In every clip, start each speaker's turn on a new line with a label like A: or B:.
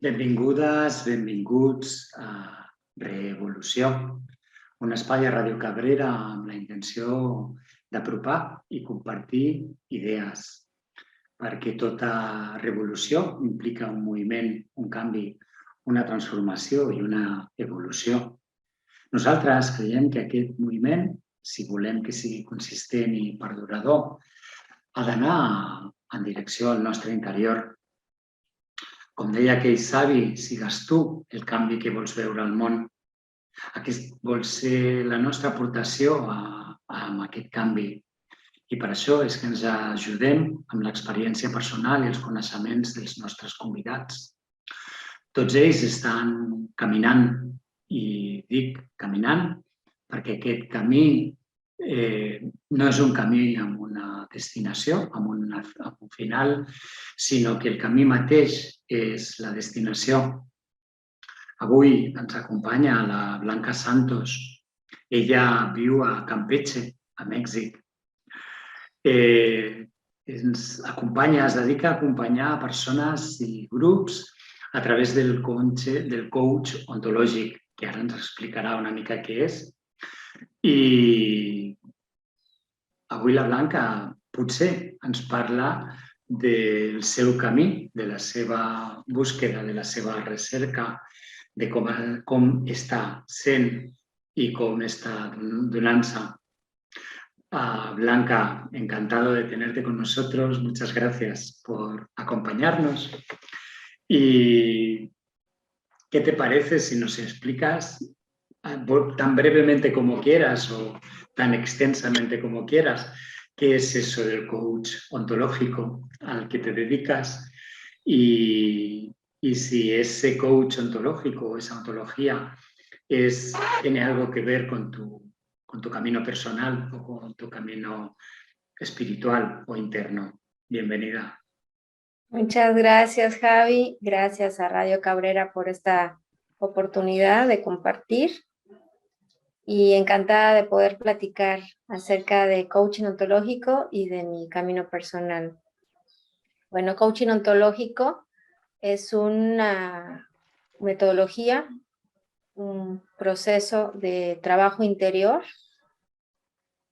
A: Benvingudes, benvinguts a Revolució, un espai a Ràdio Cabrera amb la intenció d'apropar i compartir idees, perquè tota revolució implica un moviment, un canvi, una transformació i una evolució. Nosaltres creiem que aquest moviment, si volem que sigui consistent i perdurador, ha d'anar en direcció al nostre interior. Com deia aquell savi, sigues tu el canvi que vols veure al món. Aquest vol ser la nostra aportació a aquest canvi. I per això és que ens ajudem amb l'experiència personal i els coneixements dels nostres convidats. Tots ells estan caminant, i dic caminant perquè aquest camí no és un camí amb una destinació, amb un final, sinó que el camí mateix és la destinació. Avui ens acompanya la Blanca Santos. Ella viu a Campeche, a Mèxic. Ens acompanya, es dedica a acompanyar persones i grups a través del coach ontològic, que ara ens explicarà una mica què és. I avui la Blanca potser ens parla del seu camí, de la seva búsqueda, de la seva recerca, de com està sent i com està donant-se. Blanca, encantado de tenerte con nosotros. Muchas gracias por acompañarnos. ¿Y qué te parece si nos explicas tan brevemente como quieras o tan extensamente como quieras qué es eso del coach ontológico al que te dedicas y si ese coach ontológico o esa ontología tiene algo que ver con tu camino personal o con tu camino espiritual o interno? Bienvenida.
B: Muchas gracias, Javi. Gracias a Radio Cabrera por esta oportunidad de compartir y encantada de poder platicar acerca de coaching ontológico y de mi camino personal. Bueno, coaching ontológico es una metodología, un proceso de trabajo interior.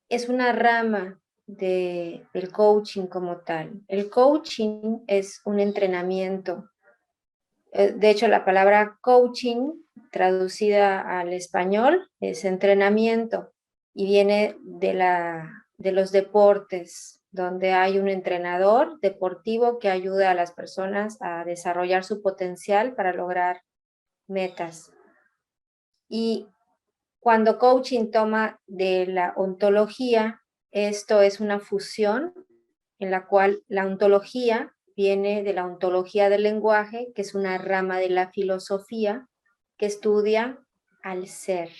B: Es una rama del coaching como tal. El coaching es un entrenamiento. De hecho, la palabra coaching, traducida al español, es entrenamiento y viene de los deportes, donde hay un entrenador deportivo que ayuda a las personas a desarrollar su potencial para lograr metas. Y cuando coaching toma de la ontología, esto es una fusión en la cual la ontología viene de la ontología del lenguaje, que es una rama de la filosofía que estudia al ser.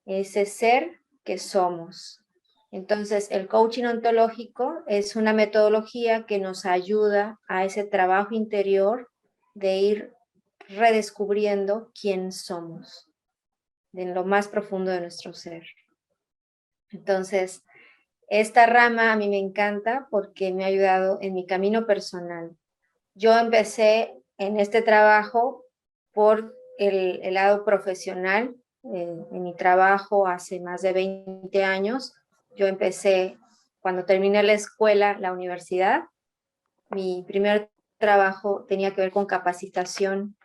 B: Ese ser que somos. Entonces, el coaching ontológico es una metodología que nos ayuda a ese trabajo interior de ir redescubriendo quién somos, de lo más profundo de nuestro ser. Entonces, esta rama a mí me encanta porque me ha ayudado en mi camino personal. Yo empecé en este trabajo por el lado profesional. En mi trabajo hace más de 20 años. Yo empecé cuando terminé la escuela, la universidad. Mi primer trabajo tenía que ver con capacitación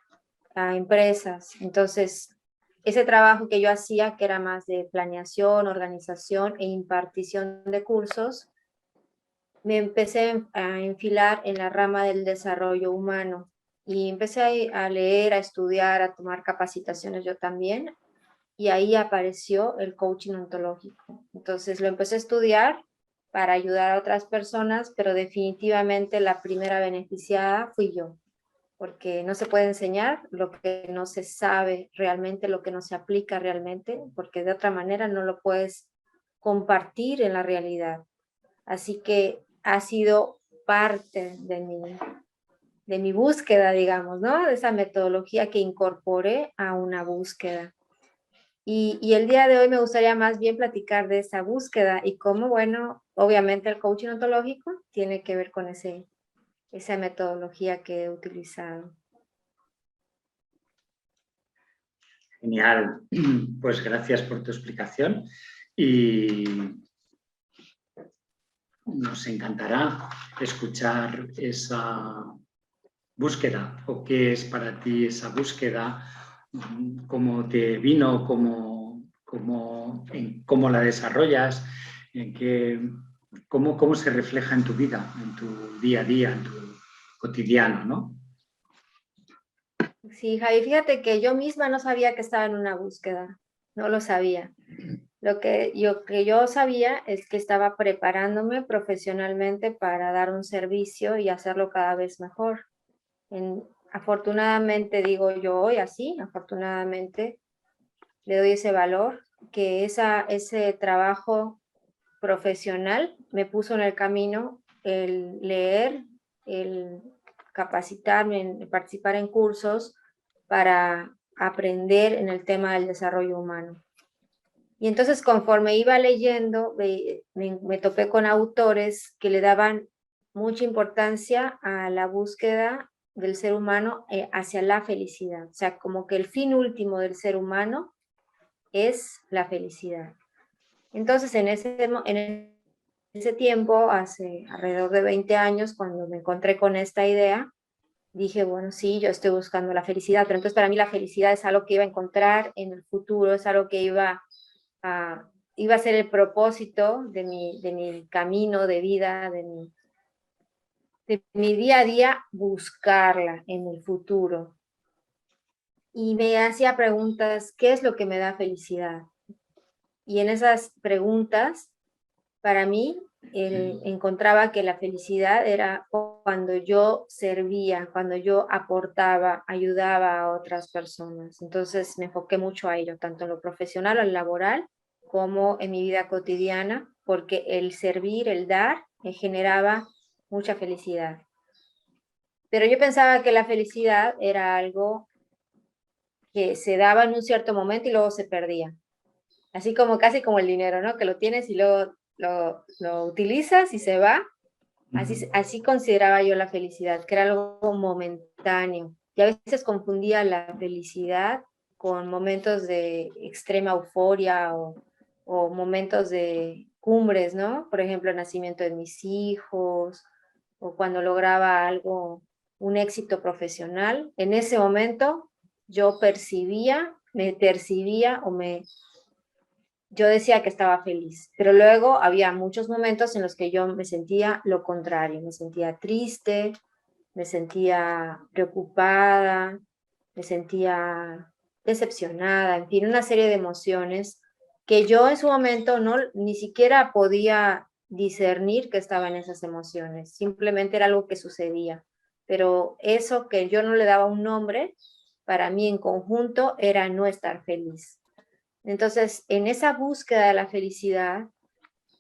B: a empresas. Entonces, ese trabajo que yo hacía, que era más de planeación, organización e impartición de cursos, me empecé a enfilar en la rama del desarrollo humano y empecé a leer, a estudiar, a tomar capacitaciones yo también, y ahí apareció el coaching ontológico. Entonces lo empecé a estudiar para ayudar a otras personas, pero definitivamente la primera beneficiada fui yo, porque no se puede enseñar lo que no se sabe realmente, lo que no se aplica realmente, porque de otra manera no lo puedes compartir en la realidad. Así que ha sido parte de mi búsqueda, digamos, ¿no? De esa metodología que incorporé a una búsqueda. Y el día de hoy me gustaría más bien platicar de esa búsqueda y cómo, bueno, obviamente el coaching ontológico tiene que ver con esa metodología que he utilizado.
A: Genial. Pues gracias por tu explicación y nos encantará escuchar esa búsqueda o qué es para ti esa búsqueda, cómo te vino, cómo la desarrollas, cómo se refleja en tu vida, en tu día a día, en tu cotidiano, ¿no?
B: Sí, Javi, fíjate que yo misma no sabía que estaba en una búsqueda, no lo sabía. Lo que yo sabía es que estaba preparándome profesionalmente para dar un servicio y hacerlo cada vez mejor. Afortunadamente, digo yo hoy así, afortunadamente le doy ese valor, que ese trabajo profesional me puso en el camino el leer, el capacitarme, el participar en cursos para aprender en el tema del desarrollo humano. Y entonces conforme iba leyendo, me topé con autores que le daban mucha importancia a la búsqueda del ser humano hacia la felicidad. O sea, como que el fin último del ser humano es la felicidad. Entonces, en ese tiempo, hace alrededor de 20 años, cuando me encontré con esta idea, dije, bueno, sí, yo estoy buscando la felicidad, pero entonces para mí la felicidad es algo que iba a encontrar en el futuro, es algo que iba a ser el propósito de mi camino de vida, de mi día a día, buscarla en el futuro. Y me hacía preguntas, ¿qué es lo que me da felicidad? Y en esas preguntas, para mí, encontraba que la felicidad era cuando yo servía, cuando yo aportaba, ayudaba a otras personas. Entonces me enfoqué mucho a ello, tanto en lo profesional o en lo laboral, como en mi vida cotidiana, porque el servir, el dar, me generaba mucha felicidad. Pero yo pensaba que la felicidad era algo que se daba en un cierto momento y luego se perdía. Así como casi como el dinero, ¿no? Que lo tienes y luego lo utilizas y se va. Así consideraba yo la felicidad, que era algo momentáneo. Y a veces confundía la felicidad con momentos de extrema euforia o momentos de cumbres, ¿no? Por ejemplo, el nacimiento de mis hijos o cuando lograba algo, un éxito profesional. En ese momento yo me percibía yo decía que estaba feliz, pero luego había muchos momentos en los que yo me sentía lo contrario, me sentía triste, me sentía preocupada, me sentía decepcionada, en fin, una serie de emociones que yo en su momento ni siquiera podía discernir que estaban esas emociones, simplemente era algo que sucedía, pero eso que yo no le daba un nombre, para mí en conjunto era no estar feliz. Entonces, en esa búsqueda de la felicidad,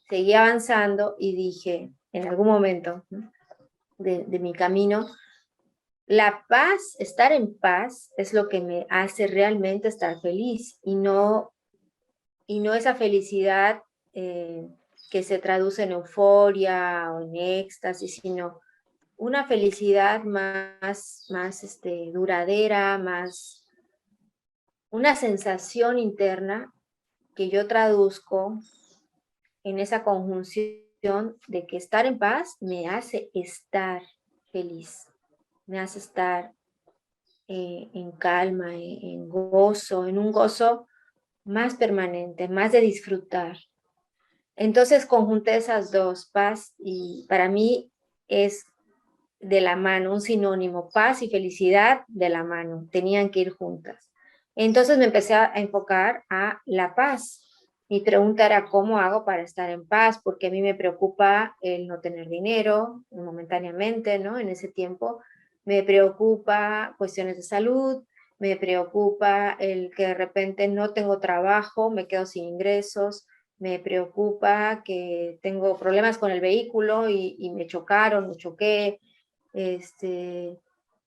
B: seguí avanzando y dije, en algún momento, ¿no?, de mi camino, la paz, estar en paz es lo que me hace realmente estar feliz y no esa felicidad que se traduce en euforia o en éxtasis, sino una felicidad más duradera, más una sensación interna que yo traduzco en esa conjunción de que estar en paz me hace estar feliz, me hace estar en calma, en gozo, en un gozo más permanente, más de disfrutar. Entonces conjunté esas dos, paz, y para mí es de la mano, un sinónimo, paz y felicidad de la mano, tenían que ir juntas. Entonces me empecé a enfocar a la paz. Mi pregunta era, ¿cómo hago para estar en paz? Porque a mí me preocupa el no tener dinero momentáneamente, ¿no? En ese tiempo me preocupa cuestiones de salud, me preocupa el que de repente no tengo trabajo, me quedo sin ingresos, me preocupa que tengo problemas con el vehículo y me chocaron, me choqué,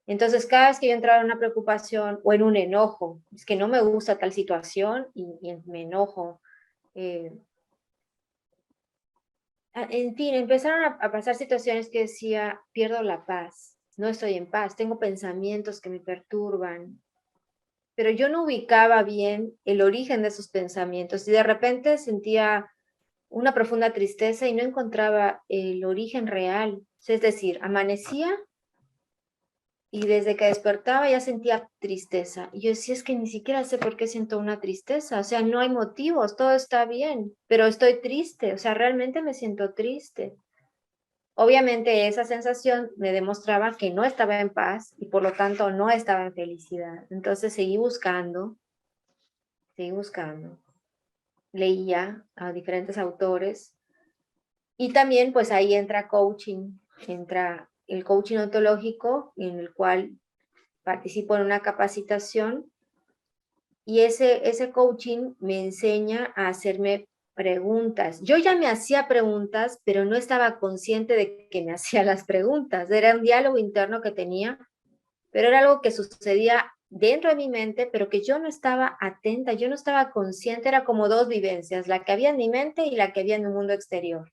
B: entonces, cada vez que yo entraba en una preocupación o en un enojo, es que no me gusta tal situación y me enojo. eh, en fin, empezaron a pasar situaciones que decía, pierdo la paz, no estoy en paz, tengo pensamientos que me perturban. pero yo no ubicaba bien el origen de esos pensamientos y de repente sentía una profunda tristeza y no encontraba el origen real. Es decir, amanecía y desde que despertaba ya sentía tristeza. Y yo decía, es que ni siquiera sé por qué siento una tristeza, o sea, no hay motivos, todo está bien, pero estoy triste, o sea, realmente me siento triste. Obviamente esa sensación me demostraba que no estaba en paz y por lo tanto no estaba en felicidad. Entonces seguí buscando, leía a diferentes autores y también pues ahí entra coaching, entra el coaching ontológico en el cual participo en una capacitación y ese coaching me enseña a hacerme preguntas. Yo ya me hacía preguntas, pero no estaba consciente de que me hacía las preguntas. Era un diálogo interno que tenía, pero era algo que sucedía dentro de mi mente, pero que yo no estaba atenta, yo no estaba consciente, era como dos vivencias, la que había en mi mente y la que había en el mundo exterior.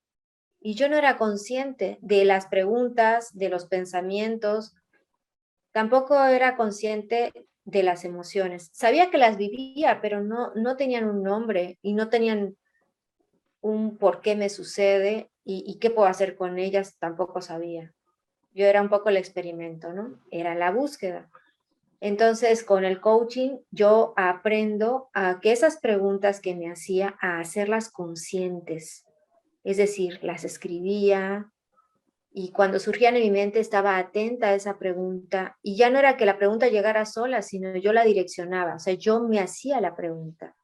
B: Y yo no era consciente de las preguntas, de los pensamientos, tampoco era consciente de las emociones. Sabía que las vivía, pero no tenían un nombre y no tenían un por qué me sucede y qué puedo hacer con ellas, tampoco sabía. Yo era un poco el experimento, ¿no? Era la búsqueda. Entonces, con el coaching, yo aprendo a que esas preguntas que me hacía, a hacerlas conscientes. Es decir, las escribía, y cuando surgían en mi mente estaba atenta a esa pregunta y ya no era que la pregunta llegara sola, sino yo la direccionaba, o sea, yo me hacía la pregunta,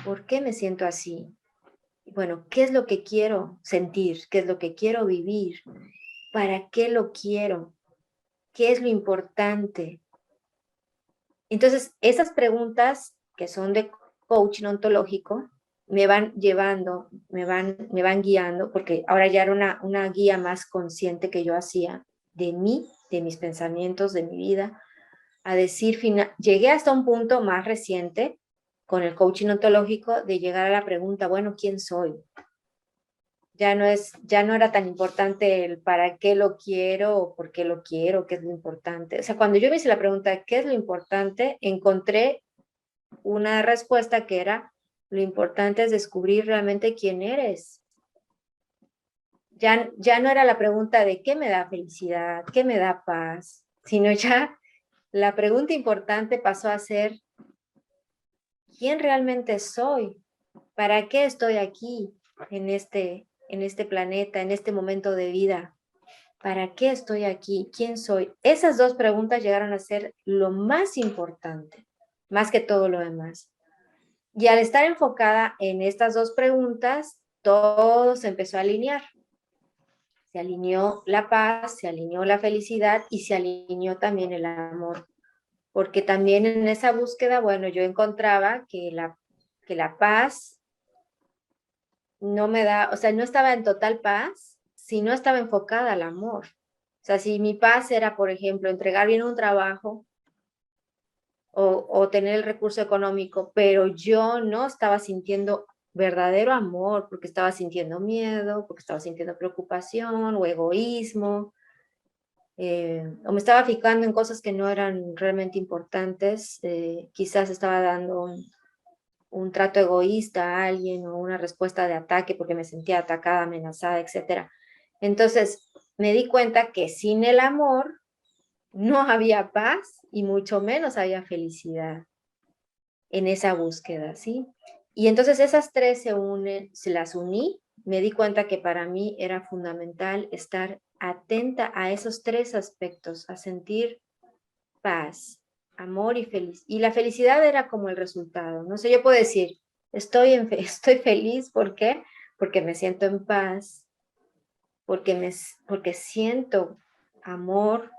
B: ¿por qué me siento así? Bueno, ¿qué es lo que quiero sentir? ¿Qué es lo que quiero vivir? ¿Para qué lo quiero? ¿Qué es lo importante? Entonces, esas preguntas que son de coaching ontológico me van llevando, me van guiando, porque ahora ya era una guía más consciente que yo hacía de mí, de mis pensamientos, de mi vida, a decir, llegué hasta un punto más reciente con el coaching ontológico de llegar a la pregunta, bueno, ¿quién soy? Ya no era tan importante el para qué lo quiero o por qué lo quiero, qué es lo importante. O sea, cuando yo me hice la pregunta, ¿qué es lo importante? Encontré una respuesta que era, lo importante es descubrir realmente quién eres. Ya no era la pregunta de qué me da felicidad, qué me da paz, sino ya la pregunta importante pasó a ser, ¿quién realmente soy? ¿Para qué estoy aquí en este planeta, en este momento de vida? ¿Para qué estoy aquí? ¿Quién soy? Esas dos preguntas llegaron a ser lo más importante, más que todo lo demás. Y al estar enfocada en estas dos preguntas, todo se empezó a alinear. Se alineó la paz, se alineó la felicidad y se alineó también el amor. Porque también en esa búsqueda, bueno, yo encontraba que la paz no me da, o sea, no estaba en total paz si no estaba enfocada al amor. O sea, si mi paz era, por ejemplo, entregar bien un trabajo o tener el recurso económico, pero yo no estaba sintiendo verdadero amor porque estaba sintiendo miedo, porque estaba sintiendo preocupación o egoísmo, o me estaba fijando en cosas que no eran realmente importantes, quizás estaba dando un trato egoísta a alguien o una respuesta de ataque porque me sentía atacada, amenazada, etcétera. Entonces me di cuenta que sin el amor no había paz y mucho menos había felicidad en esa búsqueda, ¿sí? Y entonces esas tres se unen, se las uní, me di cuenta que para mí era fundamental estar atenta a esos tres aspectos, a sentir paz, amor y felicidad. Y la felicidad era como el resultado, no sé, yo puedo decir, estoy feliz, ¿por qué? Porque me siento en paz, porque siento amor,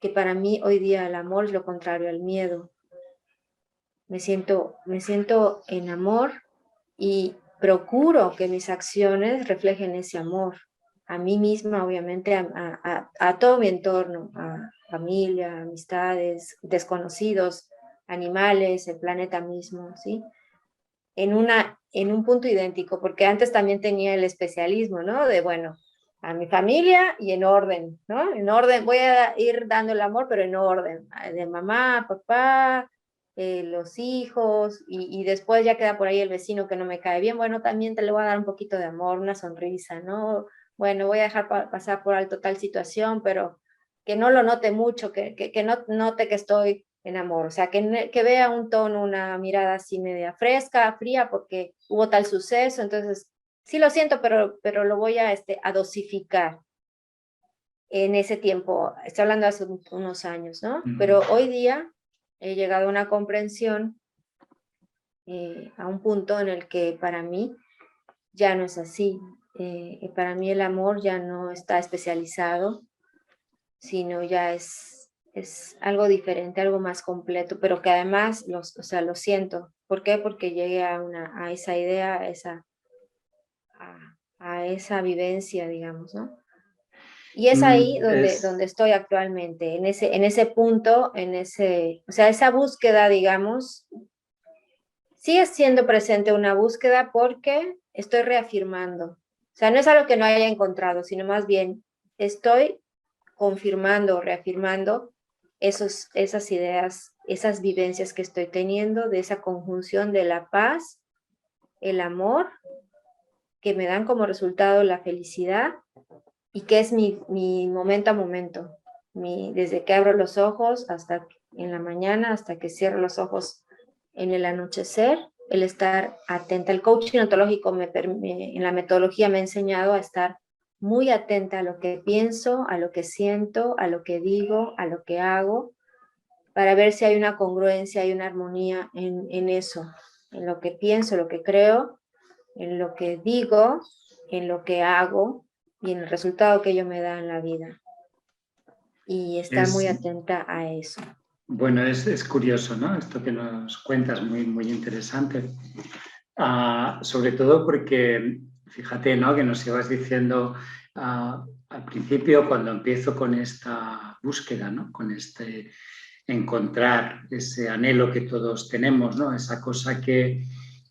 B: que para mí hoy día el amor es lo contrario al miedo. Me siento en amor y procuro que mis acciones reflejen ese amor a mí misma, obviamente, a todo mi entorno, a familia, amistades, desconocidos, animales, el planeta mismo, ¿sí? En un punto idéntico, porque antes también tenía el especialismo, ¿no? De, bueno, a mi familia y en orden, ¿no? En orden, voy a ir dando el amor, pero en orden, de mamá, papá, los hijos, y después ya queda por ahí el vecino que no me cae bien, bueno, también te le voy a dar un poquito de amor, una sonrisa, ¿no? Bueno, voy a dejar pasar por alto tal situación, pero que no lo note mucho, que no note que estoy en amor, o sea, que vea un tono, una mirada así media fresca, fría, porque hubo tal suceso, entonces sí lo siento, pero lo voy a dosificar en ese tiempo. Estoy hablando hace unos años, ¿no? Pero hoy día he llegado a una comprensión, a un punto en el que para mí ya no es así. Para mí el amor ya no está especializado, sino ya es algo diferente, algo más completo, pero que además o sea, lo siento. ¿Por qué? Porque llegué a esa idea, a esa vivencia, digamos, ¿no? Y es ahí donde estoy actualmente, en ese punto, o sea, esa búsqueda, digamos, sigue siendo presente una búsqueda porque estoy reafirmando. O sea, no es algo que no haya encontrado, sino más bien estoy confirmando, reafirmando esas ideas, esas vivencias que estoy teniendo, de esa conjunción de la paz, el amor, que me dan como resultado la felicidad, y que es mi momento a momento, desde que abro los ojos hasta en la mañana, hasta que cierro los ojos en el anochecer, el estar atenta. El coaching ontológico en la metodología me ha enseñado a estar muy atenta a lo que pienso, a lo que siento, a lo que digo, a lo que hago, para ver si hay una congruencia, hay una armonía en eso, en lo que pienso, lo que creo, en lo que digo, en lo que hago y en el resultado que ello me da en la vida. Y estar muy atenta a eso.
A: Bueno, es curioso, ¿no? Esto que nos cuentas, muy, muy interesante. Sobre todo porque, fíjate, ¿no? Que nos ibas diciendo al principio, cuando empiezo con esta búsqueda, ¿no? Con encontrar ese anhelo que todos tenemos, ¿no? Esa cosa que,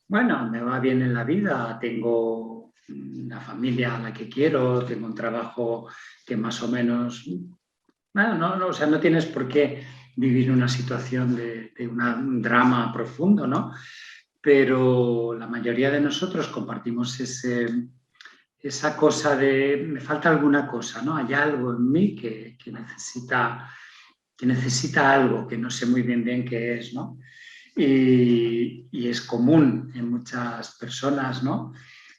A: bueno, me va bien en la vida, tengo una familia a la que quiero, tengo un trabajo que más o menos... Bueno, no, o sea, no tienes por qué vivir una situación de un drama profundo, ¿no? Pero la mayoría de nosotros compartimos esa cosa de me falta alguna cosa, ¿no? Hay algo en mí que necesita algo, que no sé muy bien qué es, ¿no? Y es común en muchas personas, ¿no?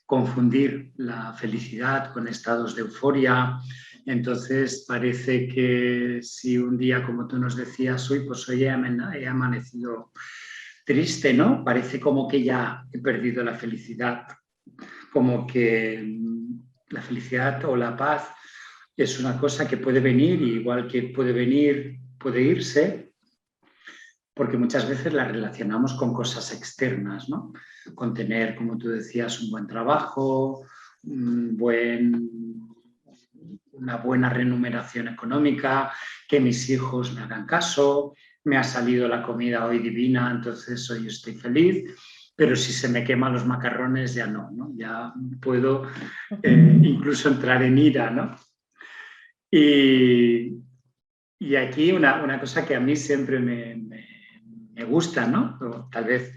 A: Confundir la felicidad con estados de euforia. Entonces parece que si un día, como tú nos decías, pues hoy he amanecido triste, ¿no? Parece como que ya he perdido la felicidad, como que la felicidad o la paz es una cosa que puede venir, y igual que puede venir, puede irse, porque muchas veces la relacionamos con cosas externas, ¿no? Con tener, como tú decías, un buen trabajo, una buena remuneración económica, que mis hijos me hagan caso, me ha salido la comida hoy divina, entonces hoy estoy feliz, pero si se me queman los macarrones ya no, ¿no? Ya puedo incluso entrar en ira, ¿no? Y aquí una cosa que a mí siempre me gusta, ¿no? O tal vez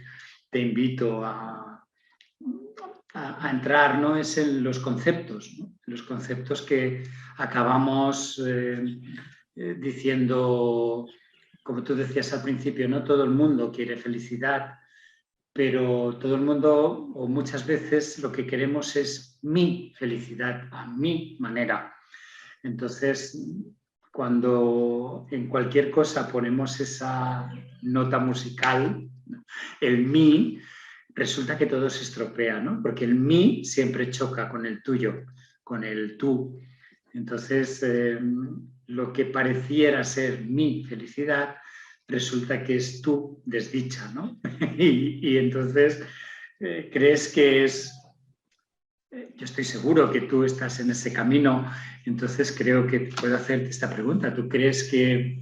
A: te invito a entrar, ¿no? Es en los conceptos, ¿no? Los conceptos que acabamos diciendo, como tú decías al principio, no todo el mundo quiere felicidad, pero todo el mundo, o muchas veces, lo que queremos es mi felicidad, a mi manera. Entonces, cuando en cualquier cosa ponemos esa nota musical, el mi, resulta que todo se estropea, ¿no? Porque el mí siempre choca con el tuyo, con el tú. Entonces, lo que pareciera ser mi felicidad resulta que es tu desdicha, ¿no? y entonces crees que es... Yo estoy seguro que tú estás en ese camino, entonces creo que puedo hacerte esta pregunta. ¿Tú crees que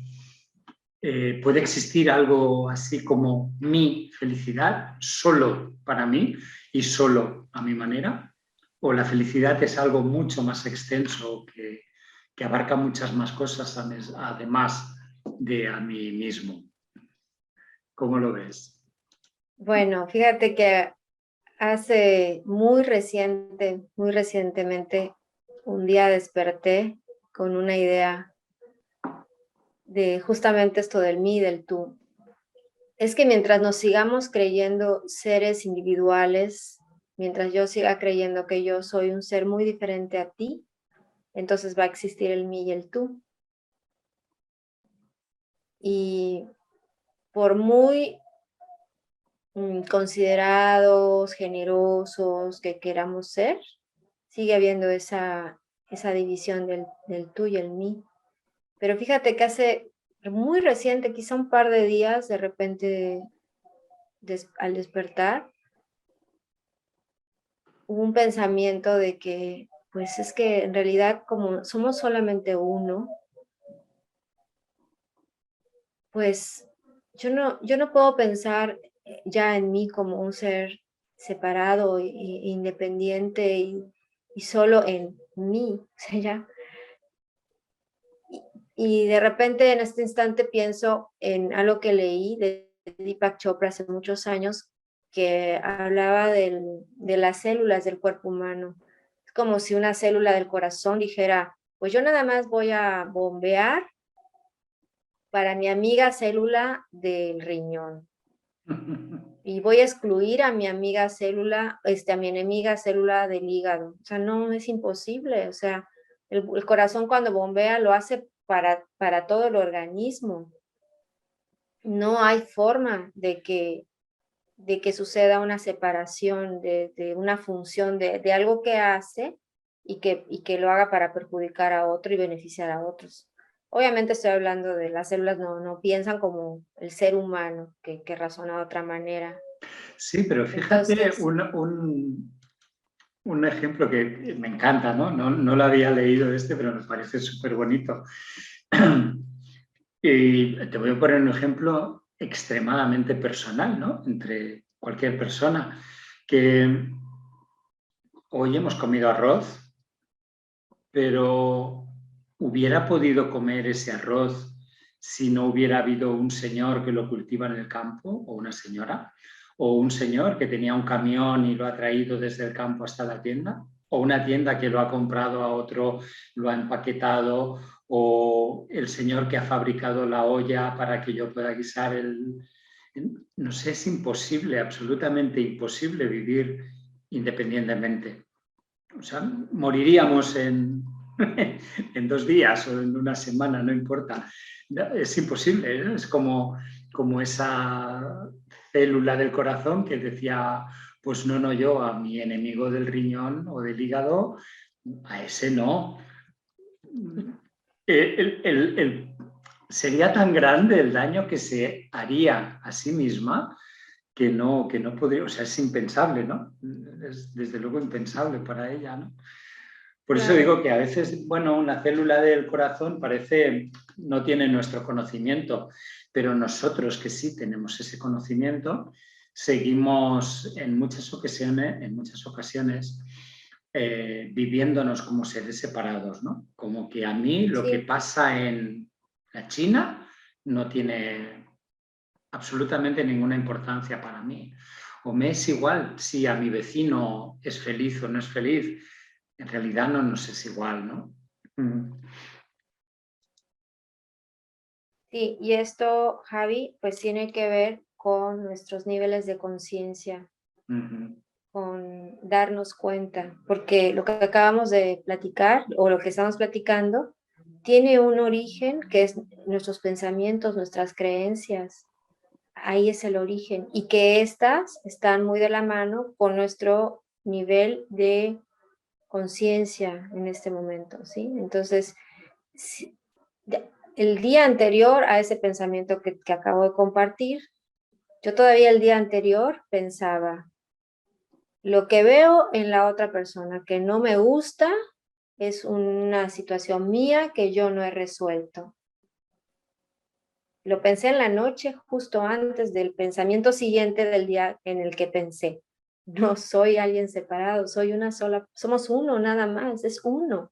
A: puede existir algo así como mi felicidad solo para mí y solo a mi manera? ¿O la felicidad es algo mucho más extenso que abarca muchas más cosas además de a mí mismo? ¿Cómo lo ves?
B: Bueno, fíjate que hace muy recientemente, un día desperté con una idea de justamente esto del mí y del tú. Es que mientras nos sigamos creyendo seres individuales, mientras yo siga creyendo que yo soy un ser muy diferente a ti, entonces va a existir el mí y el tú. Y por muy considerados, generosos que queramos ser, sigue habiendo esa división del tú y el mí. Pero fíjate que hace muy reciente, quizá un par de días, de repente al despertar, hubo un pensamiento de que, pues es que en realidad como somos solamente uno, pues yo no puedo pensar ya en mí como un ser separado e independiente y solo en mí, o sea, ya. Y de repente en este instante pienso en algo que leí de Deepak Chopra hace muchos años, que hablaba de las células del cuerpo humano. Es como si una célula del corazón dijera, pues yo nada más voy a bombear para mi amiga célula del riñón. Y voy a excluir a mi amiga célula, a mi enemiga célula del hígado. O sea, no, es imposible. O sea, el corazón cuando bombea lo hace para todo el organismo. No hay forma de que suceda una separación de una función de algo que hace y que lo haga para perjudicar a otro y beneficiar a otros. Obviamente estoy hablando de las células, no piensan como el ser humano que razona de otra manera.
A: Sí, pero fíjate
B: Entonces,
A: un ejemplo que me encanta, ¿no? No lo había leído pero me parece súper bonito. Y te voy a poner un ejemplo extremadamente personal, ¿no? Entre cualquier persona, que hoy hemos comido arroz, pero hubiera podido comer ese arroz si no hubiera habido un señor que lo cultiva en el campo, o una señora, o un señor que tenía un camión y lo ha traído desde el campo hasta la tienda, o una tienda que lo ha comprado a otro, lo ha empaquetado, o el señor que ha fabricado la olla para que yo pueda guisar el... No sé, es imposible, absolutamente imposible vivir independientemente. O sea, moriríamos en 2 días o en una semana, no importa. Es imposible, ¿eh? Es como esa célula del corazón que decía, pues no, yo a mi enemigo del riñón o del hígado, a ese no. Sería tan grande el daño que se haría a sí misma que no podría, o sea, es impensable, ¿no? Es desde luego impensable para ella, ¿no? Por eso
B: claro,
A: digo que a veces, bueno, una célula del corazón parece, no tiene nuestro conocimiento, pero nosotros que sí tenemos ese conocimiento, seguimos en muchas ocasiones viviéndonos como seres separados, ¿no? Como que a mí lo que
B: sí,
A: pasa en la China no tiene absolutamente ninguna importancia para mí. O me es igual si a mi vecino es feliz o no es feliz. En realidad no nos es igual, ¿no? Mm.
B: sí. Y esto, Javi, pues tiene que ver con nuestros niveles de conciencia,
A: Ujú.
B: con darnos cuenta, porque lo que acabamos de platicar o lo que estamos platicando tiene un origen que es nuestros pensamientos, nuestras creencias. Ahí es el origen y que estas están muy de la mano con nuestro nivel de conciencia en este momento, ¿sí? Entonces, si- el día anterior a ese pensamiento que acabo de compartir, yo todavía el día anterior pensaba, lo que veo en la otra persona que no me gusta es una situación mía que yo no he resuelto. Lo pensé en la noche justo antes del pensamiento siguiente del día en el que pensé. No soy alguien separado, soy una sola, somos uno nada más, es uno.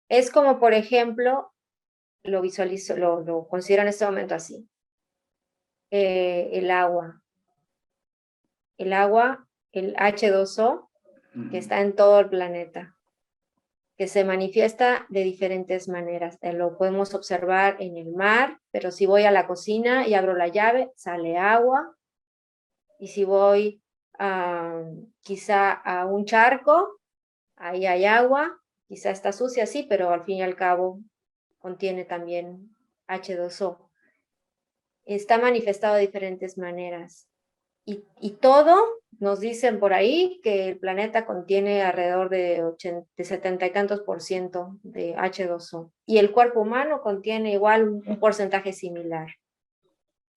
B: Es como, por ejemplo, lo visualizo, lo considero en este momento así. el agua. El agua, el H2O, que está en todo el planeta, que se manifiesta de diferentes maneras. Lo podemos observar en el mar, pero si voy a la cocina y abro la llave, sale agua. Y si voy quizá a un charco, ahí hay agua, quizá está sucia, sí, pero al fin y al cabo contiene también H2O. Está manifestado de diferentes maneras. Y todo, nos dicen por ahí que el planeta contiene alrededor de 70 y tantos % de H2O. Y el cuerpo humano contiene igual un porcentaje similar.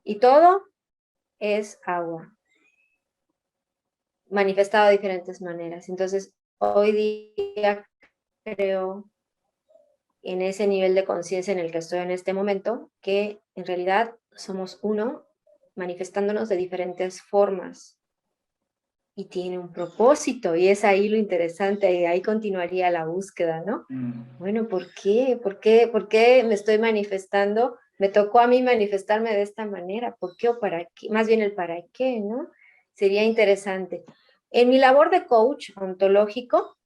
B: Y todo es agua, manifestado de diferentes maneras. Entonces, hoy día creo, en ese nivel de conciencia en el que estoy en este momento, que en realidad somos uno, manifestándonos de diferentes formas. Y tiene un propósito, y es ahí lo interesante, y ahí continuaría la búsqueda, ¿no? Bueno, ¿por qué? ¿Por qué me estoy manifestando? Me tocó a mí manifestarme de esta manera, ¿por qué o para qué? Más bien el para qué, ¿no? Sería interesante. En mi labor de coach ontológico,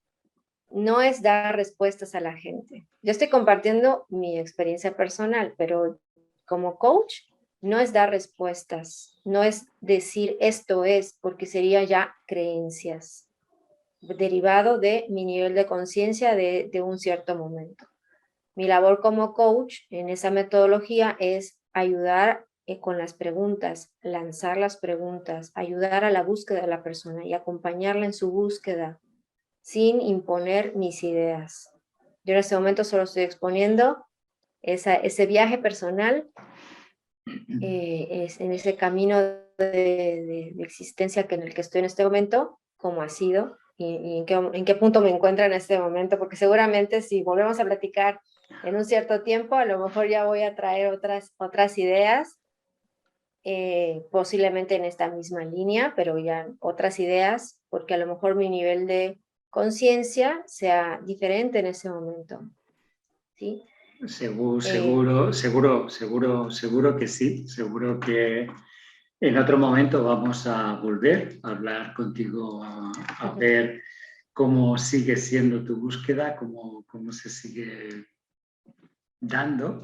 B: no es dar respuestas a la gente. Yo estoy compartiendo mi experiencia personal, pero como coach no es dar respuestas, no es decir esto es, porque sería ya creencias, derivado de mi nivel de conciencia de un cierto momento. Mi labor como coach en esa metodología es ayudar con las preguntas, lanzar las preguntas, ayudar a la búsqueda de la persona y acompañarla en su búsqueda, sin imponer mis ideas. Yo en este momento solo estoy exponiendo ese viaje personal, en ese camino de existencia en el que estoy en este momento, cómo ha sido y en qué punto me encuentro en este momento, porque seguramente si volvemos a platicar en un cierto tiempo, a lo mejor ya voy a traer otras ideas, posiblemente en esta misma línea, pero ya otras ideas, porque a lo mejor mi nivel de conciencia sea diferente en ese momento, ¿sí?
A: Seguro que sí. Seguro que en otro momento vamos a volver a hablar contigo, a ver cómo sigue siendo tu búsqueda, cómo se sigue dando.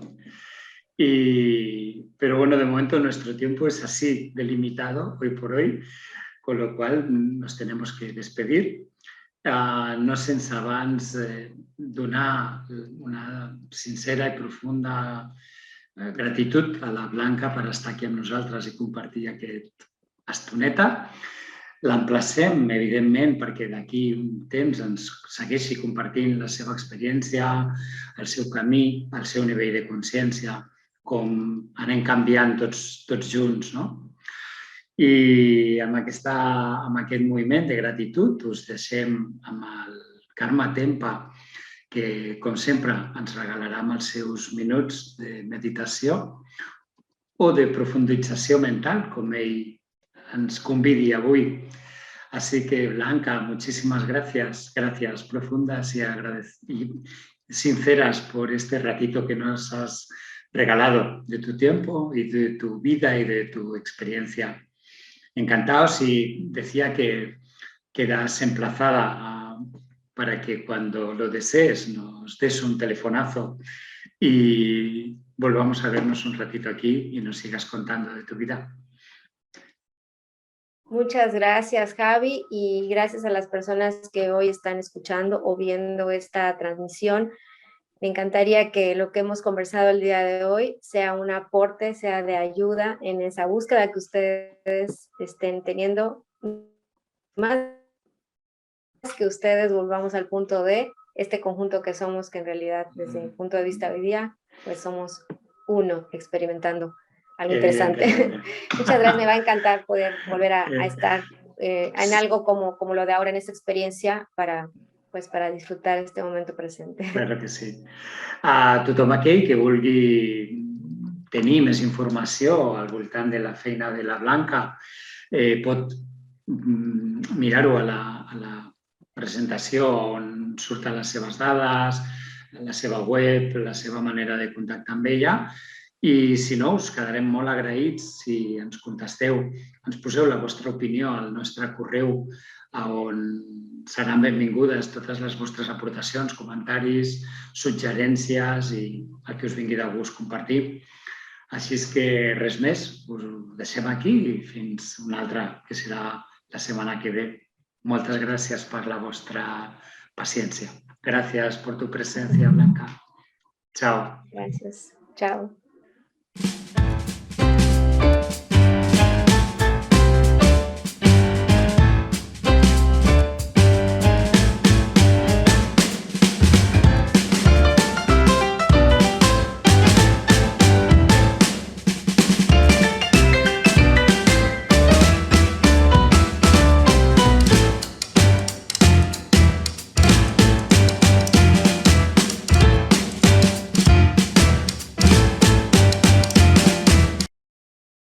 A: Pero bueno, de momento nuestro tiempo es así, delimitado hoy por hoy, con lo cual nos tenemos que despedir. No sense abans donar una sincera i profunda gratitud a la Blanca per estar aquí amb nosaltres i compartir aquest estoneta. L'emplacem, evidentment, perquè d'aquí un temps ens segueixi compartint la seva experiència, el seu camí, el seu nivell de consciència, com anem canviant tots junts, no? I amb aquest moviment de gratitud us deixem amb el Carme Tempa, que, com sempre, ens regalarà amb els seus minuts de meditació o de profundització mental, com ell ens convidi avui. Así que, Blanca, muchísimas gracias profundas y sinceras por este ratito que nos has regalado de tu tiempo y de tu vida y de tu experiencia. Encantados, y decía que quedas emplazada para que cuando lo desees nos des un telefonazo y volvamos a vernos un ratito aquí y nos sigas contando de tu vida.
B: Muchas gracias, Javi, y gracias a las personas que hoy están escuchando o viendo esta transmisión. Me encantaría que lo que hemos conversado el día de hoy sea un aporte, sea de ayuda en esa búsqueda que ustedes estén teniendo. Más que ustedes volvamos al punto de este conjunto que somos, que en realidad desde mi punto de vista hoy día, pues somos uno experimentando algo interesante. Muchas gracias, me va a encantar poder volver a estar en algo como lo de ahora, en esta experiencia, para disfrutar este momento presente.
A: Claro que sí. A tothom aquell que vulgui tenir més informació al voltant de la feina de la Blanca pot mirar-ho a la presentació on surten les seves dades, la seva web, la seva manera de contactar amb ella, I si no, us quedarem molt agraïts si ens contesteu, ens poseu la vostra opinió al nostre correu, on seran benvingudes totes les vostres aportacions, comentaris, suggerències i el que us vingui de gust compartir. Així és que res més, us ho deixem aquí i fins una altra, que serà la setmana que ve. Moltes gràcies per la vostra paciència. Gràcies per tu presència, Blanca. Chao.
B: Gracias. Chao.